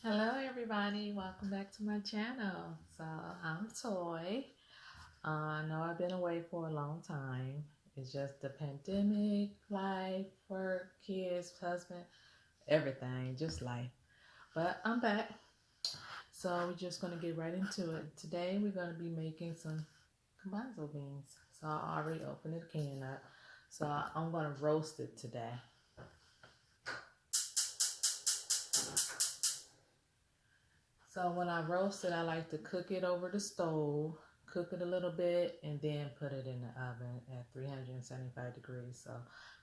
Hello everybody, welcome back to my channel. So I'm Toy. I know I've been away for a long time. It's just the pandemic, life, work, kids, husband, everything, just life. But I'm back. So we're just gonna get right into it. Today we're gonna be making some combinzo beans. So I already opened the can up. So I'm gonna roast it today. So when I roast it, I like to cook it over the stove, cook it a little bit, and then put it in the oven at 375 degrees. So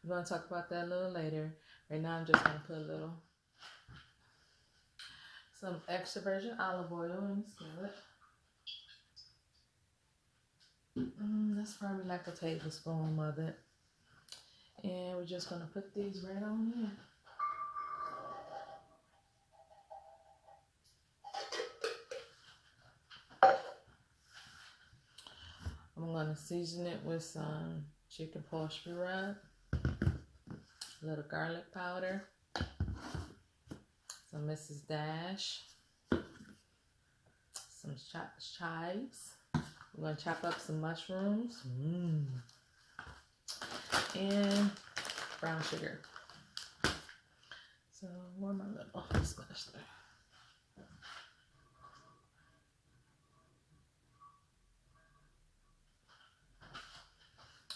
we're going to talk about that a little later. Right now, I'm just going to put some extra virgin olive oil in the skillet. That's probably like a tablespoon of it. And we're just going to put these right on in. I'm going to season it with some chicken poultry rub, a little garlic powder, some Mrs. Dash, some chives. We're going to chop up some mushrooms and brown sugar. So where my little smash there.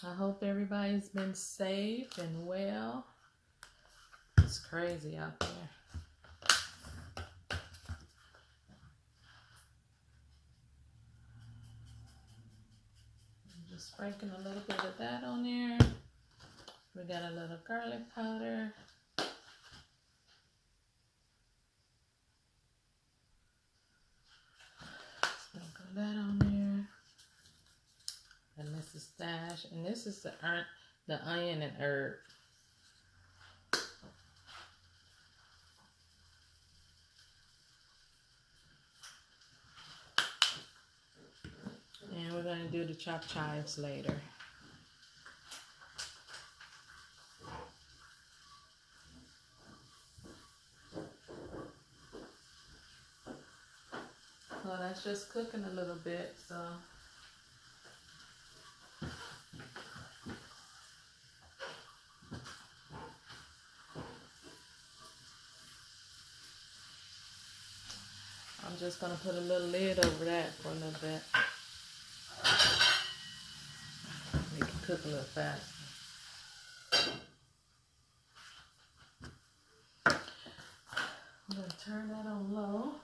I hope everybody's been safe and well. It's crazy out there. I'm just sprinkling a little bit of that on there. We got a little garlic powder. Sprinkle that on there. And this is Dash. And this is the onion and herb. And we're going to do the chopped chives later. Well, that's just cooking a little bit, so I'm just going to put a little lid over that for a little bit. Make it cook a little faster. I'm going to turn that on low.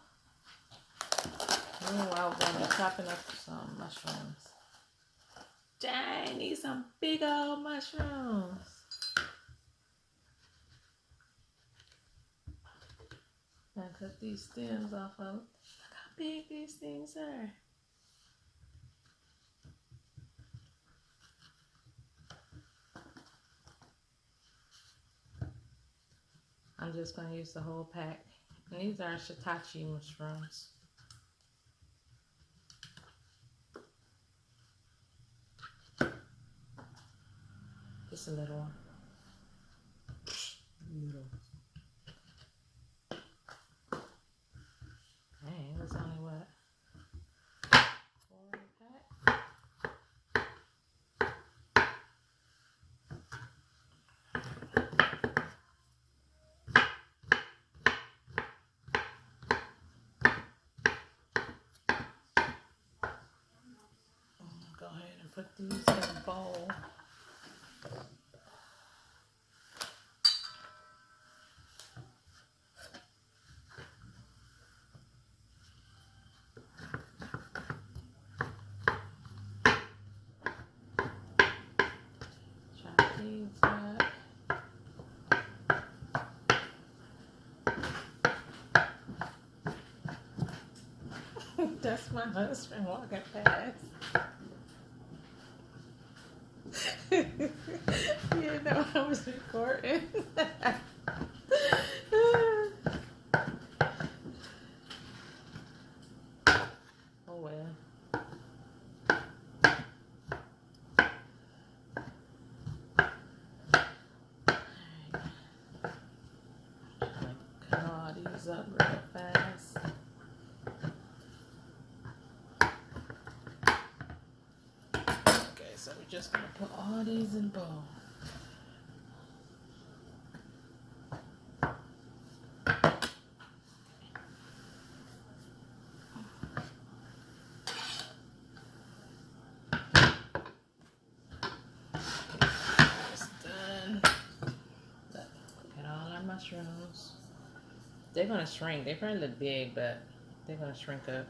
Meanwhile, we're going to be chopping up some mushrooms. Dang, need some big old mushrooms. I'm going to cut these stems off of it. Look how big these things are. I'm just going to use the whole pack. And these are shiitake mushrooms. Just a little one. Little. Dang, it was only what? 4 in the pack? Go ahead and put these in a bowl. Chop these up. That's my husband walking past. You know I was recording. Oh well. Cut all these up real fast. just gonna put all these in a bowl. It's done. Look at all our mushrooms. They're gonna shrink. They probably look big, but they're gonna shrink up.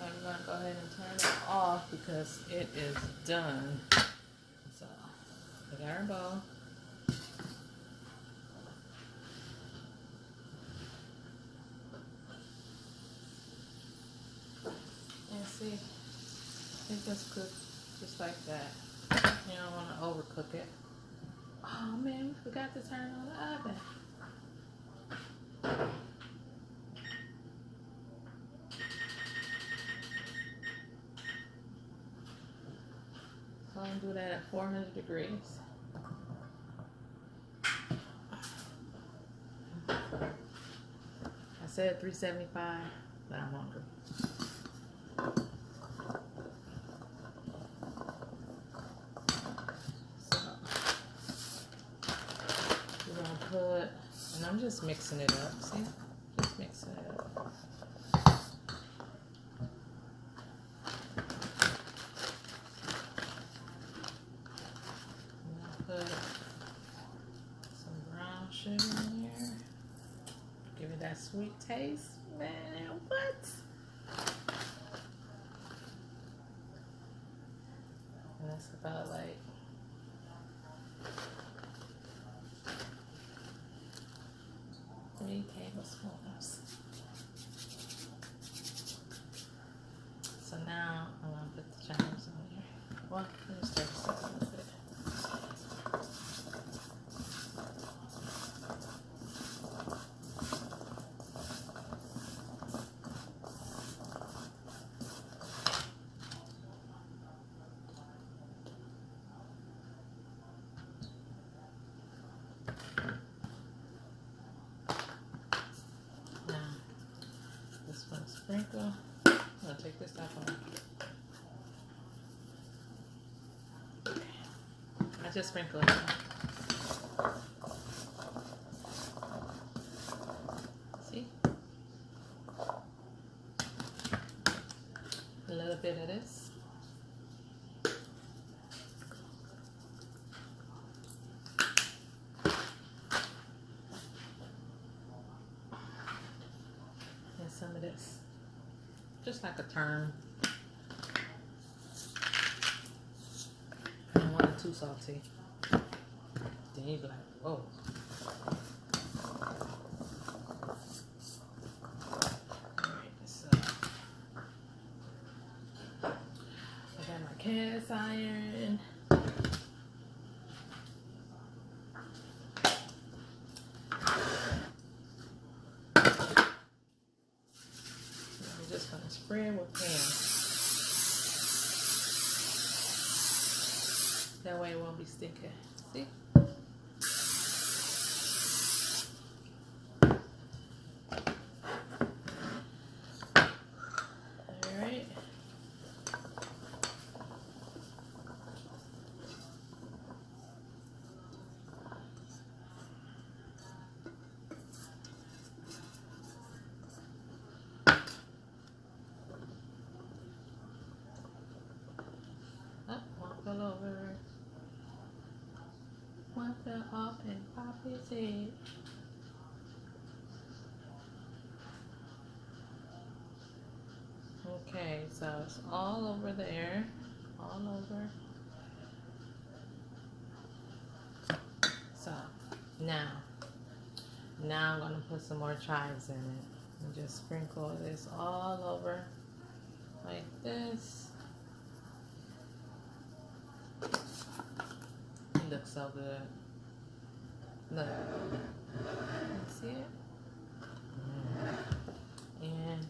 I'm gonna go ahead and turn it off because it is done. So we got our bowl. And see, it just cooked just like that. You don't want to overcook it. Oh man, we forgot to turn on the oven. So I'm gonna do that at 400 degrees. I said 375, but I'm hungry. So we're gonna put, and I'm just mixing it up. See, just mixing it up. Put some brown sugar in here. Give it that sweet taste. Man, what? And that's about like 3 tablespoons. So now I'm gonna put the chives on here. Well, let me start this up a little bit. Sprinkle. I'm gonna take this stuff off. I just sprinkle it. See? A little bit of this. And some of this. Just like a turn. I don't want it too salty. Then you'd be like, whoa. Alright, so I got my cast iron. I'm just gonna spread with pan. That way it won't be sticking. See? Alright. One fell over. One fell off and popped his head. Okay, so it's all over there. All over. So now I'm gonna put some more chives in it. And just sprinkle this all over like this. It looks so good. Look. You see it? And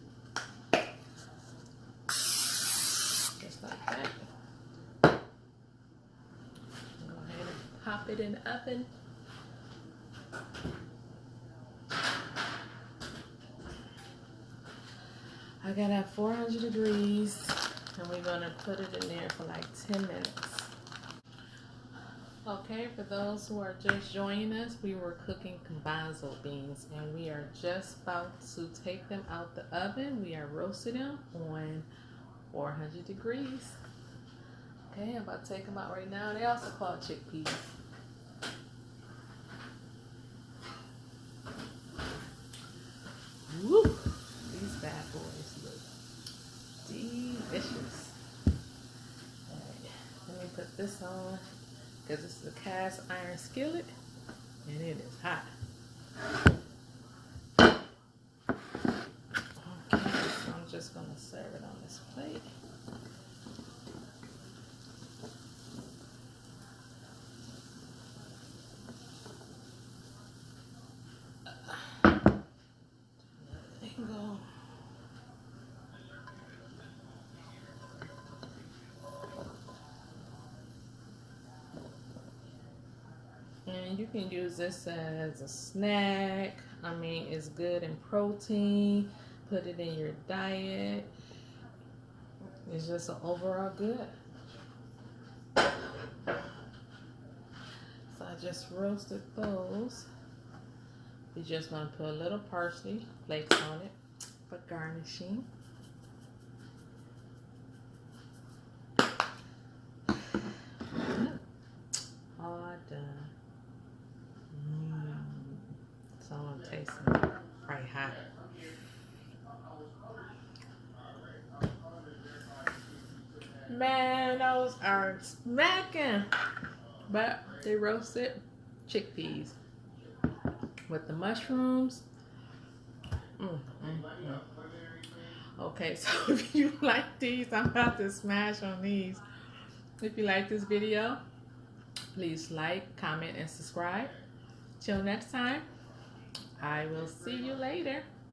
pop it in the oven. I got it at 400 degrees, and we're gonna put it in there for like 10 minutes. Okay, for those who are just joining us, we were cooking garbanzo beans, and we are just about to take them out the oven. We are roasting them on 400 degrees. Okay, I'm about to take them out right now. They also called chickpeas. Woo! These bad boys look delicious. Alright, let me put this on because this is a cast iron skillet and it is hot. Okay, so I'm just gonna serve it on this plate. And you can use this as a snack. I mean, it's good in protein. Put it in your diet. It's just an overall good. So I just roasted those. We're just going to put a little parsley flakes on it for garnishing. All done. So I'm going to taste it. Probably hot. Man, those are smacking. But they roasted chickpeas with the mushrooms. Okay, so if you like these, I'm about to smash on these. If you like this video, please like, comment, and subscribe. Till next time, I will see you later.